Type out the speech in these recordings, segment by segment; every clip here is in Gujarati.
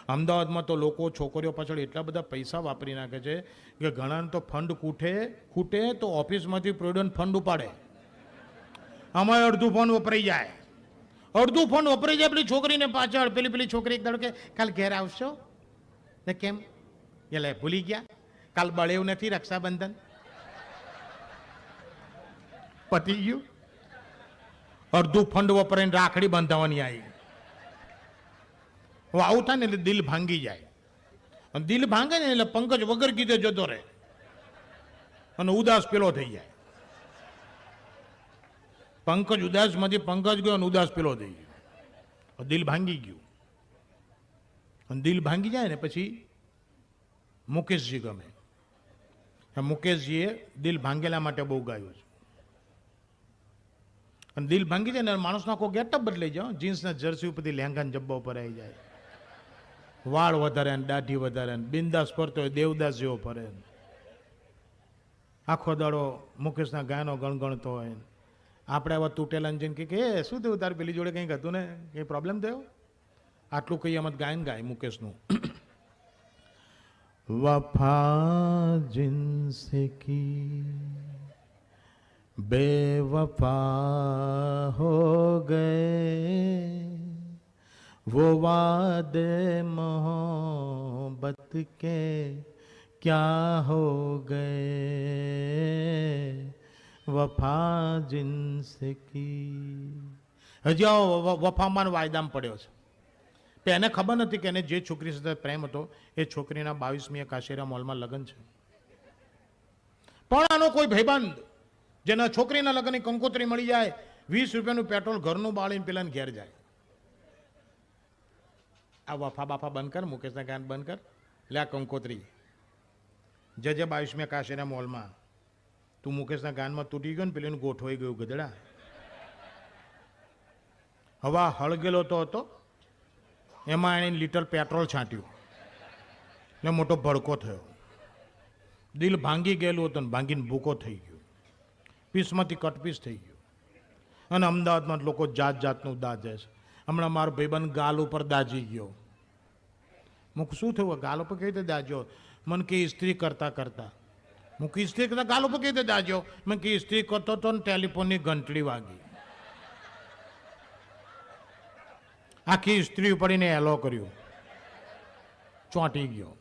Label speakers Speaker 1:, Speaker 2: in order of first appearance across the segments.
Speaker 1: અમદાવાદમાં તો લોકો છોકરીઓ પાછળ એટલા બધા પૈસા વાપરી નાખે છે કે ઘણાને તો ફંડ ખૂટે તો ઓફિસમાંથી પ્રોવિડન્ટ ફંડ ઉપાડે. આમાં અડધું ફંડ વપરાઈ જાય. અડધું ફંડ વપરાઈ જાય પેલી છોકરીને પાછળ. પેલી છોકરી એક દાડો કે કાલ ઘેર આવશો ને કેમ એટલે ભૂલી ગયા કાલ બળેવું નથી રક્ષાબંધન પતી ગયું. અડધું ફંડ વપરાઈને રાખડી બાંધવાની આવી. હવે આવું થાય ને એટલે દિલ ભાંગી જાય. અને દિલ ભાંગે ને એટલે પંકજ વગર કીધે જતો રહે અને ઉદાસ પેલો થઈ જાય. પંકજ ઉદાસમાંથી પંકજ ગયો અને ઉદાસ પેલો થઈ ગયો. દિલ ભાંગી ગયું. અને દિલ ભાંગી જાય ને પછી મુકેશજી ગમે. મુકેશજીએ દિલ ભાંગેલા માટે બહુ ગાયું છે. અને દિલ ભાંગી જાય ને માણસનો આખો ગેટઅપ બદલાઈ જાય. જીન્સના જર્સી ઉપરથી લેંઘાના જબ્બા ઉપર આવી જાય. વાળ વધારે ને દાઢી વધારે ને બિંદાસ ફરતો હોય દેવદાસ જેવો ફરે. આખો દાડો મુકેશના ગાયનો ગણગણતો હોય. આપણે આવા તૂટેલા જઈને કે શું થયું તારે પેલી જોડે કંઈક હતું ને કંઈ પ્રોબ્લેમ થયો આટલું કઈ એમ ગાયન ગાય મુકેશનું. વફા જિનસે કી बेवफा हो गए वो वादे मोहब्बत के क्या हो गए વફા જિનસે કી. હજી વફામાં વાયદામાં પડ્યો છે. પણ એને ખબર નથી કે એને જે છોકરી સાથે પ્રેમ હતો એ છોકરીના 22મીએ કાશીરા મોલમાં લગ્ન છે. પણ આનો કોઈ ભાઈબંધ જેના છોકરીના લગ્નની કંકોત્રી મળી જાય 20 રૂપિયાનું પેટ્રોલ ઘરનું બાળીને પેલાને ઘેર જાય. આ વફા બાફા બંધ કર, મુકેશના ગાન બંધ કર. એટલે આ કંકોત્રી જે 22મી કાશીના મોલમાં તું મુકેશના ગાનમાં તૂટી ગયો ને પેલીનું ગોઠવાઈ ગયું ગધડા. હવા હળગેલો તો હતો એમાં એને લીટર પેટ્રોલ છાંટ્યું એટલે મોટો ભડકો થયો. દિલ ભાંગી ગયેલું હતું ને ભાંગીને ભૂકો થઈ ગયો. પીસમાંથી કટપીસ થઈ ગયું. અને અમદાવાદમાં લોકો જાત જાતનું દાજે છે. હમણાં મારો ભાઈબંધ ગાલ ઉપર દાજી ગયો. મુક શું થયું ગાલ ઉપર કેવી રીતે દાજ્યો? મને કે ઇસ્ત્રી કરતા કરતા. મુક ઇસ્ત્રી કરતા ગાલ ઉપર કેવી રીતે દાજ્યો? મને કે ઇસ્ત્રી કરતો તો ને ટેલિફોનની ઘંટડી વાગી. આખી ઇસ્ત્રી પડીને એલો કર્યું, ચોંટી ગયો.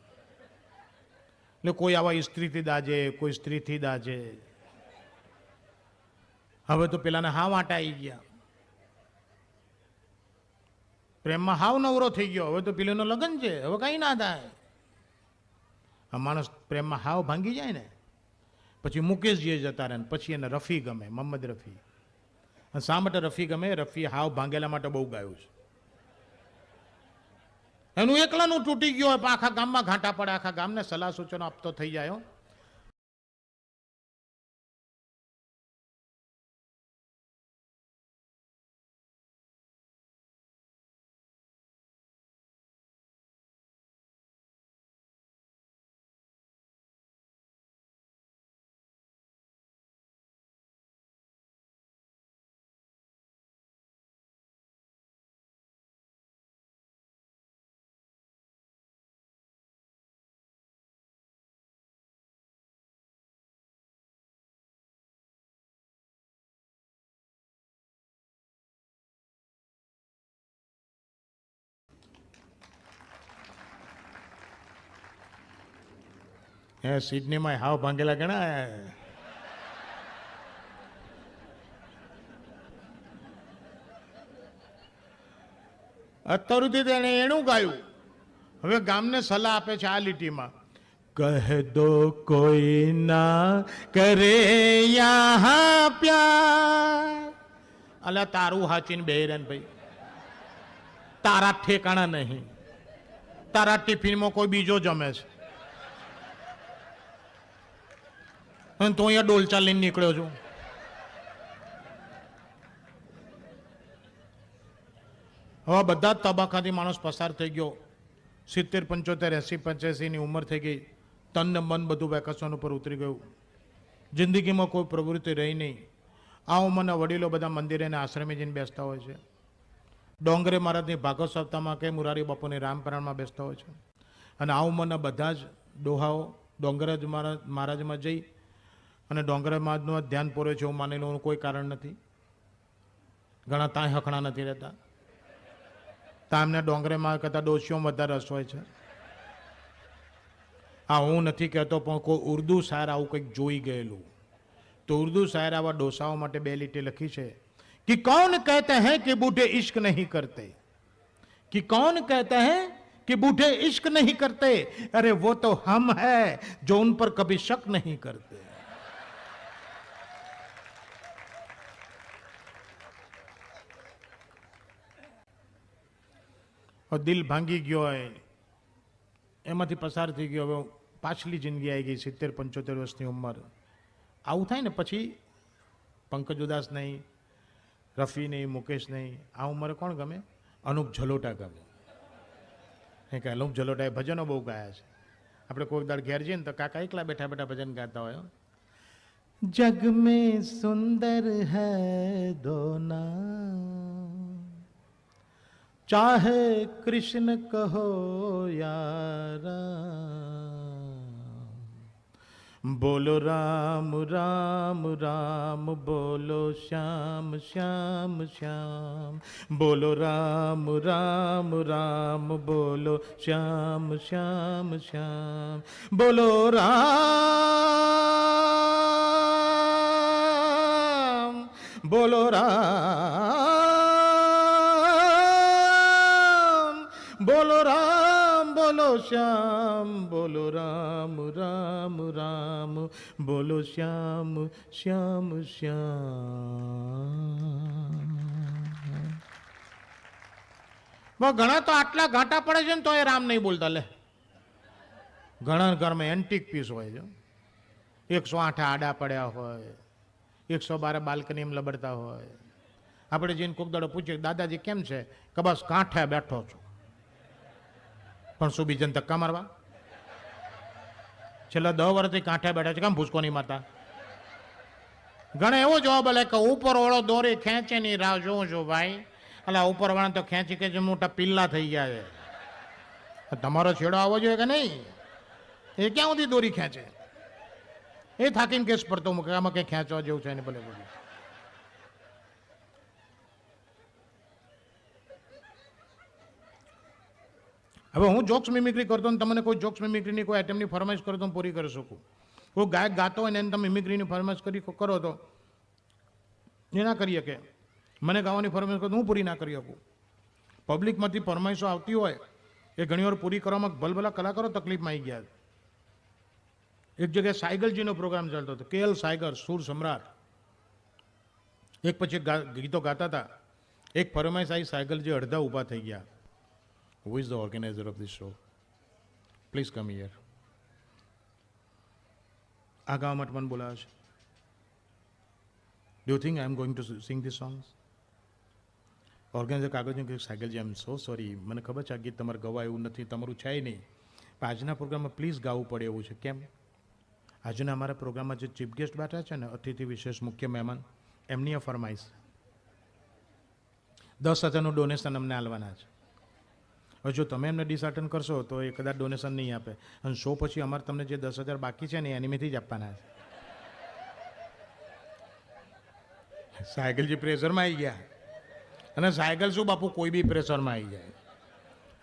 Speaker 1: એટલે કોઈ આવા ઇસ્ત્રીથી દાજે, કોઈ સ્ત્રીથી દાજે. હવે તો પેલાને હાવ આટા આવી ગયા. પ્રેમમાં હાવ નવરો થઈ ગયો. હવે તો પેલીનો લગ્ન છે, હવે કઈ ના થાય. આ માણસ પ્રેમમાં હાવ ભાંગી જાય ને પછી મુકેશજીએ જતા રહે. પછી એને રફી ગમે, મોહમ્મદ રફી. અને શા માટે રફી ગમે? રફી હાવ ભાંગેલા માટે બહુ ગાયું છે. એનું એકલાનું તૂટી ગયો હોય પણ આખા ગામમાં ઘાંટા પડે, આખા ગામને સલાહ સૂચનો આપતો થઈ જાય. હે સિડનીમાં હાવ ભાંગેલા ઘણા. અત્યાર સુધી તેને એનું ગાયું. હવે ગામને સલાહ આપે છે આ લીટીમાં. કહ દો કોઈ ના કરે યહાં પ્યાર. અલા તારું હાચીને બેહીરેન ભાઈ, તારા ઠેકાણા નહીં. તારા ટિફિનમાં કોઈ બીજો જમે છે અને તું અહીંયા ડોલચા લઈને નીકળ્યો છું. હવે બધા જ તબક્કાથી માણસ પસાર થઈ ગયો. 70, 75, 80, 85ની ઉંમર થઈ ગઈ. તન ને મન બધું વેકેશન ઉપર ઉતરી ગયું. જિંદગીમાં કોઈ પ્રવૃત્તિ રહી નહીં. આ ઉંમરના વડીલો બધા મંદિરે ને આશ્રમે જઈને બેસતા હોય છે. ડોંગરે મહારાજની ભાગવત સપ્તાહમાં કે મુરારી બાપુની રામપરાણમાં બેસતા હોય છે. અને આ ઉંમરના બધા જ ડોહાઓ ડોંગરાજ મહારાજમાં જઈ અને ડોંગરાજ મહારાજનું ધ્યાન પૂરે છે એવું માની લો, કોઈ કારણ નથી. ઘણા તાંય હકણા નથી રહેતા. ત્યાં એમને ડોંગરેમાં કરતાં ડોશીઓમાં વધારે રસ હોય છે. હા, હું નથી કહેતો, પણ કોઈ ઉર્દુ શાયર આવું કંઈક જોઈ ગયેલું તો ઉર્દુ શાયર આવા ડોસાઓ માટે 2 લીટી લખી છે कि कौन कहते हैं कि बूढ़े इश्क नहीं करते, कि कौन कहते हैं कि बूढ़े इश्क नहीं करते, अरे वो तो हम हैं जो उन पर कभी शक नहीं करते. और दिल भांगी गयो है, એમાંથી પસાર થઈ ગયો, હવે પાછલી જિંદગી આવી ગઈ, 70-75 વર્ષની ઉંમર. આવું થાય ને પછી પંકજ ઉદાસ નહીં, રફી નહીં, મુકેશ નહીં, આ ઉંમરે કોણ ગમે? અનુપ જલોટા ગમે. કે અનુપ જલોટાએ ભજનો બહુ ગાયા છે. આપણે કોઈ દાડ ઘેર જઈએ ને તો કાકા એકલા બેઠા બેઠા ભજન ગાતા હોય. જગ મેં સુંદર હૈ દો નામ, ચાહે કૃષ્ણ કહો યારા, બોલો રામ રામ રામ, બોલો શ્યામ શ્યામ શ્યામ, બોલો રામ રામ રામ, બોલો શ્યામ શ્યામ શ્યામ, બોલો રામ, બોલો રામ, બોલો રામ, બોલો શ્યામ, બોલો રામ રામ રામ, બોલો શ્યામ શ્યામ શ્યામ. ઘણા તો આટલા ઘાટા પડે છે ને તો એ રામ નહીં બોલતા. લે, ઘણા ઘરમાં એન્ટિક પીસ હોય છે. 108 આડા પડ્યા હોય, 112 બાલ્કની એમ લબડતા હોય. આપણે જઈને કોક દાડો પૂછીએ, દાદાજી કેમ છે? કે બસ કાંઠે બેઠો છું. પણ શું બીજાને ધક્કા મારવા? છેલ્લા 10 વર્ષથી કાંઠે બેઠા છે, કેમ ભૂસકો નહીં મારતા? ઘણા એવો જવાબ લે કે ઉપર વાળો દોરી ખેંચે નહીં, રાહ જોઉં છું ભાઈ. એટલે ઉપર વાળા તો ખેંચી કે મોટા પિલ્લા થઈ ગયા છે. તમારો છેડો આવવો જોઈએ કે નહીં? એ ક્યાં સુધી દોરી ખેંચે? એ થાકીને કેસ પડતો મૂકે, આમાં કંઈ ખેંચવા જેવું છે ને ભલે બધું. હવે હું જોક્સ મિમિક્રી કરતો ને તમને કોઈ જોક્સ મિમિક્રીની કોઈ આઈટમની ફરમાઈશ કરો તો હું પૂરી કરી શકું. કોઈ ગાયક ગાતો હોય ને એને તમે મિમિક્રીની ફરમાઈશ કરો તો એ ના કરી શકે. મને ગાવાની ફરમાઈશ કરો તો હું પૂરી ના કરી શકું. પબ્લિકમાંથી ફરમાઈશો આવતી હોય એ ઘણીવાર પૂરી કરવામાં ભલભલા કલાકારો તકલીફમાં આવી ગયા. એક જગ્યાએ સાયગલજીનો પ્રોગ્રામ ચાલતો હતો, KL સાયગર, સુર સમ્રાટ. એક પછી ગીતો ગાતા હતા. એક ફરમાઈશ આવી, સાયગલજી અડધા ઊભા થઈ ગયા. Who is the organizer of this show? Please come here. આ ગાવા માટે મને બોલાવે છે. Do you think I am going to sing these songs? Organiser કાગળજી કે સાયકલજી, આઈ એમ સો સોરી, મને ખબર છે આ ગીત તમારે ગવાય એવું નથી, તમારું છે નહીં, પણ આજના પ્રોગ્રામમાં પ્લીઝ ગાવું પડે એવું છે. કેમ? આજના અમારા પ્રોગ્રામમાં જે ચીફ ગેસ્ટ બેઠા છે ને, અતિથિ વિશેષ મુખ્ય મહેમાન, એમની આ ફરમાઈશ. 10,000નું ડોનેશન અમને આલવાના છે. હવે જો તમે એમને ડિસઅટેન્ડ કરશો તો એ કદાચ ડોનેશન નહીં આપે, અને શો પછી અમારે તમને જે 10,000 બાકી છે ને એનીમેથી જ આપવાના છે. સાયકલજી પ્રેશરમાં આવી ગયા. અને સાયકલ શું બાપુ, કોઈ બી પ્રેશરમાં આવી જાય.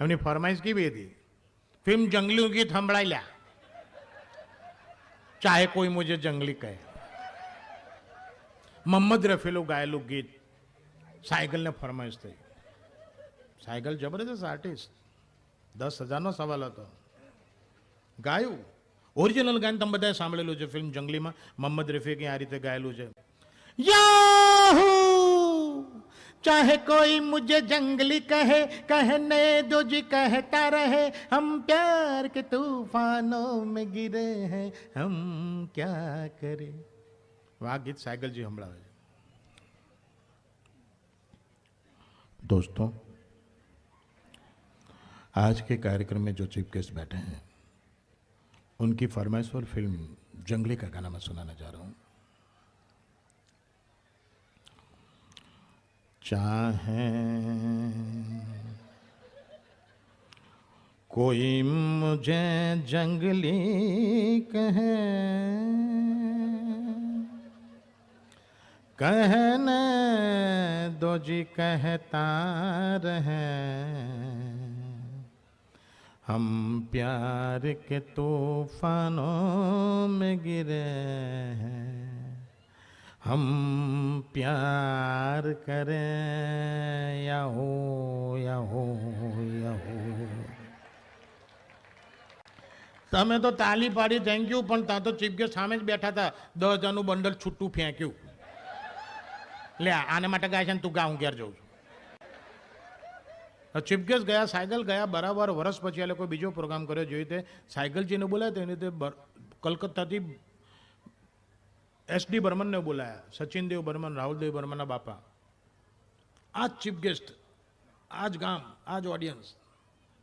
Speaker 1: એમની ફરમાઈશ કેવી હતી? ફિલ્મ જંગલી ગીત સંભળાઈ લ્યા, ચાહે કોઈ મુજે જંગલી કહે. મોહમ્મદ રફીનું ગાયેલું ગીત સાયકલને ફરમાઈશ થઈ. સાયકલ જબરદસ્ત આર્ટિસ્ટ, 10,000નો સવાલ હતો, ગાયું. ઓરિજિનલ ગાયન તમે બધાએ સાંભળેલું છે. ફિલ્મ જંગલીમાં મોહમ્મદ રફીકે આ રીતે ગાયેલું છે, યાહૂ ચાહે કોઈ મુझे જંગલી કહે, कहने दो जी कहता रहे, हम प्यार के तूफानों में गिरे हैं, हम क्या करें. આ ગીત સાયકલજી સંભળાવે છે. दोस्तों, आज के कार्यक्रम में जो चीफ गेस्ट बैठे हैं उनकी फरमाइश पर फिल्म जंगली का गाना मैं सुनाने जा रहा हूँ. चाहे कोई मुझे जंगली कहे, कहने दो जी कहता रहे, हम प्यार के तूफानों में गिरे हैं, हम प्यार करें या हो या हो या हो. તમે તો તાલી પાડી થેન્ક યુ, પણ ત્યાં તો ચીફ ગેસ્ટ સામે જ બેઠા હતા, 10,000નું બંડલ છૂટું ફેંક્યું. લે આને માટે ગાય છે ને તું ગા, હું ઘેર જઉં છું. ચીફ ગેસ્ટ ગયા, સાયકલ ગયા, બરાબર વર્ષ પછી આ લોકો બીજો પ્રોગ્રામ કર્યો. જોઈ તે સાયકલજીને બોલાય તો એને તે કલકત્તાથી SD બર્મનને બોલાયા, સચિનદેવ બર્મન, રાહુલદેવ બર્મનના બાપા. આ જ ચીફ ગેસ્ટ, આ જ ગામ, આ જ ઓડિયન્સ,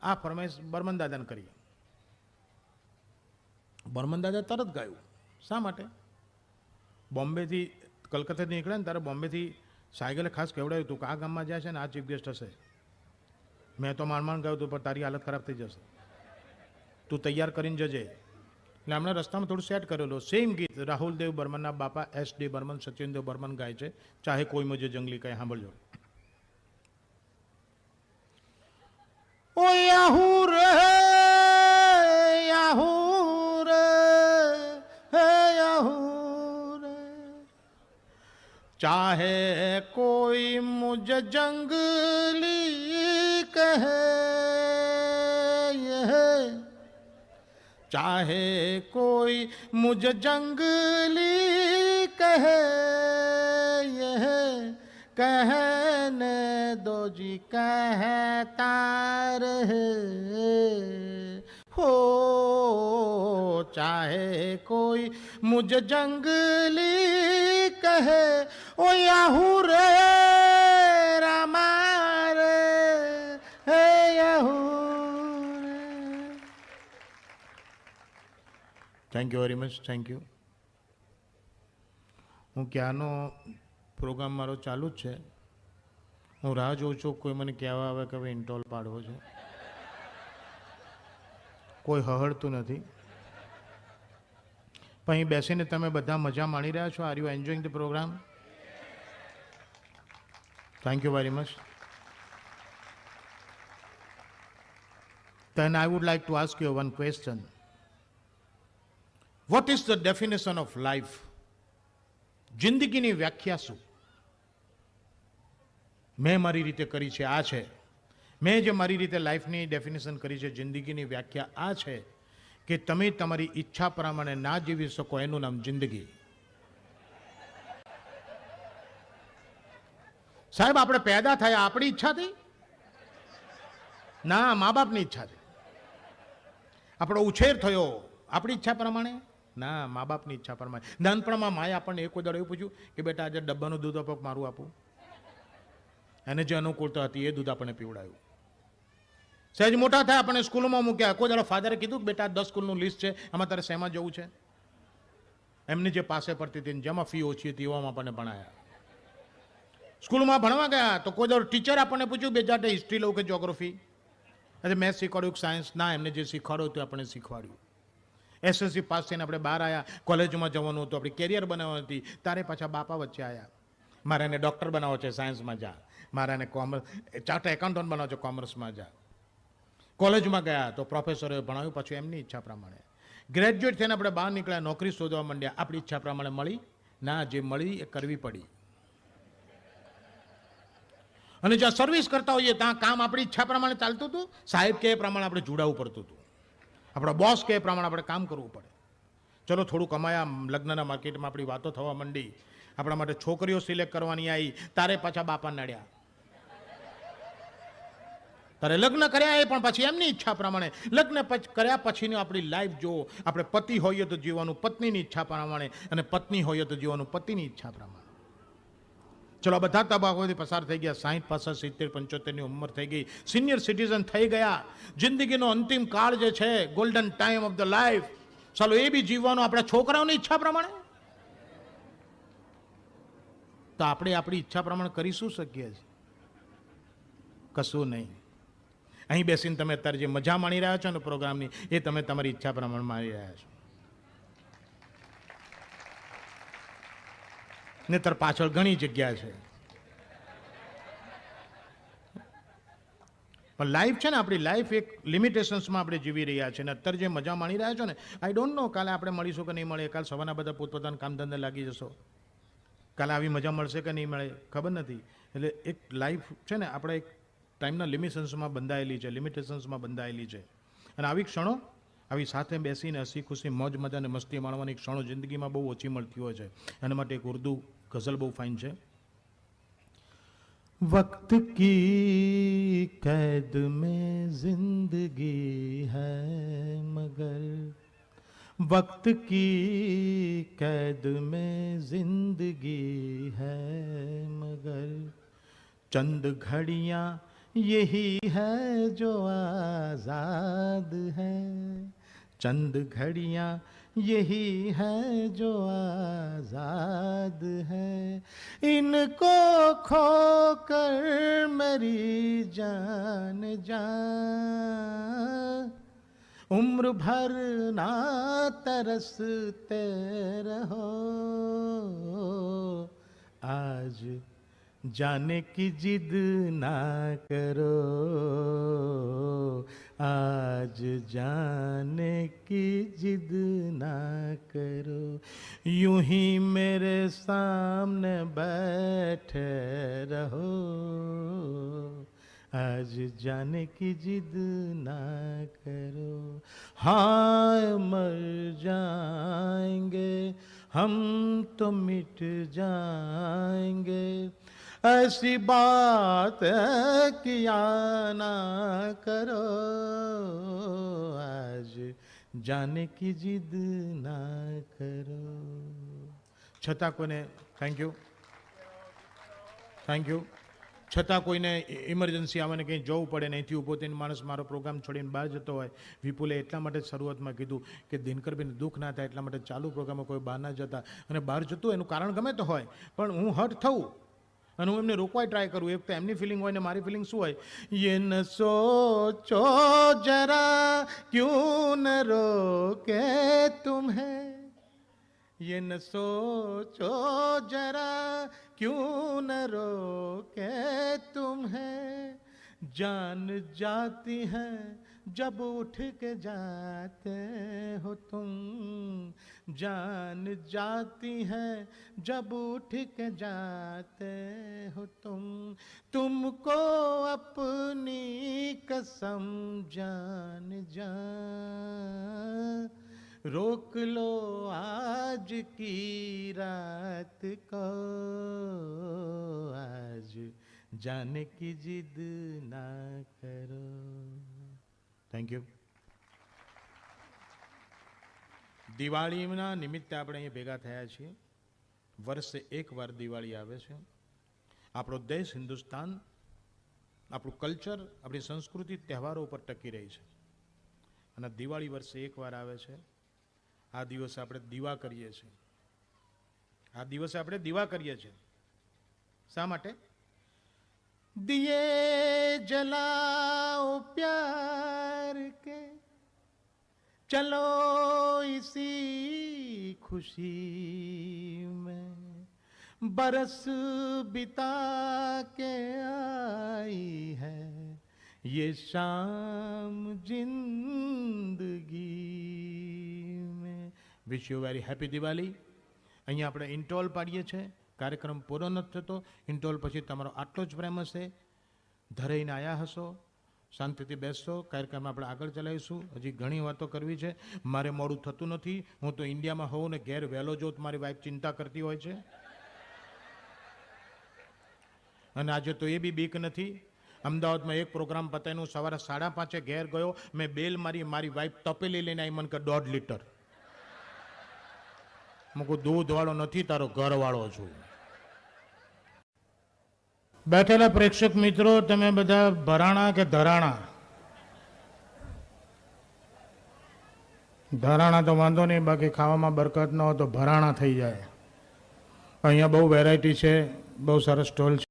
Speaker 1: આ ફરમાઈશ બર્મન દાદાને કરી. બર્મન દાદા તરત ગાયું. શા માટે? બોમ્બેથી કલકત્તાથી નીકળ્યા ને ત્યારે બોમ્બેથી સાયકલે ખાસ કહેવડાવ્યું હતું કે આ ગામમાં જાય છે ને આ ચીફ ગેસ્ટ હશે. મેં તો માંડ ગયો હતું, પણ તારી હાલત ખરાબ થઈ જશે, તું તૈયાર કરીને જજે. એટલે હમણાં રસ્તામાં થોડું સેટ કરેલું. સેમ ગીત રાહુલદેવ બર્મનના બાપા SD બર્મન, સચિનદેવ બર્મન ગાય છે. ચાહે કોઈ મુજે જંગલી કહે. સાંભળજો. ઓ યાહુ રે યાહુ રે હે યાહુ રે, ચાહે કોઈ મુझे जंगली कहे, चाहे कोई मुझे जंगली कहे, कहने दो जी कहता रहे, हो चाहे कोई मुझे जंगली कहे, ओ याहू रे रामा रे हे याहू रे. Thank you very much, thank you. હું ક્યાંનો પ્રોગ્રામ મારો ચાલુ જ છે. હું રાહ જોઉં છું કોઈ મને કહેવા આવે કે હવે ઇન્ટોલ પાડવો છે. કોઈ હહડતું નથી. પણ અહીં બેસીને તમે બધા મજા માણી રહ્યા છો. Are you enjoying the programme? Thank you very much. Then I would like to ask you one question. What is the definition of life? જિંદગીની વ્યાખ્યા શું? મેં મારી રીતે કરી છે આ છે. મેં જે મારી રીતે લાઈફની ડેફિનેશન કરી છે, જિંદગીની વ્યાખ્યા આ છે કે તમે તમારી ઈચ્છા પ્રમાણે ના જીવી શકો, એનું નામ જિંદગી. સાહેબ આપણે પેદા થયા આપણી ઈચ્છાથી? ના, મા બાપની ઈચ્છાથી. આપણો ઉછેર થયો આપણી ઈચ્છા પ્રમાણે? ના, મા બાપની ઈચ્છા પ્રમાણે. નાનપણમાં માએ આપણને એક દાડો એવું પૂછ્યું કે બેટા આજે ડબ્બાનું દૂધ આપો, મારું આપું. એને જે અનુકૂળતા હતી એ દૂધ આપણને પીવડાયું. સહેજ મોટા થાય આપણને સ્કૂલમાં મૂક્યા. કોઈ દાડો ફાધરે કીધું કે બેટા 10 સ્કૂલનું લિસ્ટ છે, આમાં તારે શેમાં જવું છે? એમની જે પાસે પડતી હતી જેમાં ફી ઓછી હતી એવામાં આપણને ભણાયા. સ્કૂલમાં ભણવા ગયા તો કોઈ દાડો ટીચર આપણને પૂછ્યું બેટા હિસ્ટ્રી લઉં કે જ્યોગ્રાફી? એટલે મેથ્સ શીખવાડ્યું કે સાયન્સ? ના, એમને જે શીખવાડ્યું તે આપણને શીખવાડ્યું. SSC પાસ થઈને આપણે બહાર આવ્યા, કોલેજમાં જવાનું હતું, આપણી કેરિયર બનાવવાની હતી. તારે પાછા બાપા વચ્ચે આવ્યા. મારે એને ડૉક્ટર બનાવો છે, સાયન્સમાં જા. મારે એને કોમર્સ ચાર્ટર્ડ એકાઉન્ટન્ટ બનાવો છે, કોમર્સમાં જા. કોલેજમાં ગયા તો પ્રોફેસરે ભણાવ્યું, પછી એમની ઈચ્છા પ્રમાણે. ગ્રેજ્યુએટ થઈને આપણે બહાર નીકળ્યા, નોકરી શોધવા માંડ્યા. આપણી ઈચ્છા પ્રમાણે મળી ના, જે મળી એ કરવી પડી. અને જ્યાં સર્વિસ કરતા હોઈએ ત્યાં કામ આપણી ઈચ્છા પ્રમાણે ચાલતું હતું. સાહેબ કે એ પ્રમાણે આપણે જોડાવું પડતું હતું. આપણા બોસ કે એ પ્રમાણે આપણે કામ કરવું પડે. ચલો થોડું કમાયા, લગ્નના માર્કેટમાં આપણી વાતો થવા માંડી. આપણા માટે છોકરીઓ સિલેક્ટ કરવાની આવી, તારે પાછા બાપા નડ્યા. તારે લગ્ન કર્યા એ પણ પછી એમની ઈચ્છા પ્રમાણે. લગ્ન કર્યા પછીની આપણી લાઈફ જો આપણે પતિ હોઈએ તો જીવવાનું પત્નીની ઈચ્છા પ્રમાણે, અને પત્ની હોઈએ તો જીવવાનું પતિની ઈચ્છા પ્રમાણે. ચલો બધા તબક્કાઓથી પસાર થઈ ગયા. 60, 65, 70, 75ની ઉંમર થઈ ગઈ. સિનિયર સિટીઝન થઈ ગયા. જિંદગીનો અંતિમ કાળ જે છે, golden time of the life, ચાલો એ બી જીવવાનો આપણા છોકરાઓની ઈચ્છા પ્રમાણે. તો આપણે આપણી ઈચ્છા પ્રમાણે કરી શું શકીએ છીએ? કશું નહીં. અહીં બેસીને તમે અત્યારે જે મજા માણી રહ્યા છો ને પ્રોગ્રામની, એ તમે તમારી ઈચ્છા પ્રમાણે માણી રહ્યા છો. નહીતર પાછળ ઘણી જગ્યા છે. પણ લાઈફ છે ને, આપણી લાઈફ એક લિમિટેશન્સમાં આપણે જીવી રહ્યા છીએ. અને અત્યારે જે મજા માણી રહ્યા છો ને, આઈ ડોન્ટ નો કાલે આપણે મળીશું કે નહીં મળે, કાલે સવારના બધા પોતપોતાના કામ ધંધે લાગી જશો, કાલે આવી મજા મળશે કે નહીં મળે ખબર નથી. એટલે એક લાઈફ છે ને આપણે એક ટાઈમના લિમિટેશન્સમાં બંધાયેલી છે, લિમિટેશન્સમાં બંધાયેલી છે. અને આવી ક્ષણો, આવી સાથે બેસીને હસી ખુશી મોજ મજા અને મસ્તી માણવાની ક્ષણો જિંદગીમાં બહુ ઓછી મળતી હોય છે. એના માટે એક ઉર્દુ ગઝલ બહુ ફાઇન છે. वक्त की कैद में जिंदगी है मगर, वक्त की कैद में जिंदगी है मगर, चंद घड़ियाँ यही है जो आज़ाद है, चंद घड़ियाँ यही है जो आज़ाद है, इनको खोकर मेरी जान जान उम्र भर ना तरसते रहो, आज जाने की जिद ना करो, आज जाने की जिद ना करो, यूं ही मेरे सामने बैठे रहो, आज जाने की जिद ना करो. हाय मर जाएंगे हम तो मिट जाएंगे, ऐसी बात किया ना करो, आज जाने की जिद ना करो. છતાં કોઈને થેન્ક યુ, થેન્ક યુ. છતાં કોઈને ઇમરજન્સી આવે ને કંઈ જવું પડે ને, અહીંથી ઊભો થઈને માણસ મારો પ્રોગ્રામ છોડીને બહાર જતો હોય. વિપુલે એટલા માટે શરૂઆતમાં કીધું કે દિનકરબેન દુઃખ ના થાય એટલા માટે ચાલુ પ્રોગ્રામમાં કોઈ બહાર ના જતા. અને બહાર જતું એનું કારણ ગમે તો હોય, પણ હું હર્ટ થવું અને હું એમને રોકવાય ટ્રાય કરું. એક તો એમની ફિલિંગ હોય ને મારી ફિલિંગ શું હોય, યે ન સોચો જરા ક્યું ન રોકે તુમ્હે, ये न सोचो जरा क्यों न रोके तुम्हें, जान जाती है जब उठ के जाते हो तुम, जान जाती है जब उठ के जाते हो तुम, तुमको अपनी कसम जान जान, रोक लो आज की रात को, आज जाने की जिद ना करो. Thank you. દિવાળીના નિમિત્તે આપણે અહીંયા ભેગા થયા છીએ. વર્ષે એકવાર દિવાળી આવે છે. આપણો દેશ હિન્દુસ્તાન, આપણું કલ્ચર, આપણી સંસ્કૃતિ તહેવારો ઉપર ટકી રહી છે. અને દિવાળી વર્ષે એકવાર આવે છે. આ દિવસે આપણે દીવા કરીએ છીએ. આ દિવસે આપણે દીવા કરીએ છીએ. શા માટે? दिए जलाओ प्यार के, चलो इसी खुशी में, बरस बिता के आई है ये शाम जिंदगी में. Wish you very happy Diwali. અહીંયા આપણે ઇન્ટોલ પાડીએ છીએ. કાર્યક્રમ પૂરો નથી થતો. ઇન્ટોલ પછી તમારો આટલો જ પ્રેમ હશે. ધરાઈને આવ્યા હશો, શાંતિથી બેસશો. કાર્યક્રમ આપણે આગળ ચલાવીશું. હજી ઘણી વાતો કરવી છે. મારે મોડું થતું નથી. હું તો ઇન્ડિયામાં હોઉં ને ઘેર વહેલો જોત મારી વાઈફ ચિંતા કરતી હોય છે. અને આજે તો એ બી બીક નથી. અમદાવાદમાં એક પ્રોગ્રામ પતાવીને હું સવારે 5:30 ઘેર ગયો. મેં બેલ મારી વાઈફ તપેલી લઈને આવી, મને કે 1.5 લીટર. મૂકું દૂધ વાળો નથી, તારો ઘર વાળો છું. બેઠેલા પ્રેક્ષક મિત્રો, તમે બધા ભરાણા કે ધરાણા? ધરાણા તો વાંધો નહીં, બાકી ખાવામાં બરકત ન હોય તો ભરાણા થઈ જાય. અહીંયા બહુ વેરાયટી છે, બહુ સરસ સ્ટોલ છે.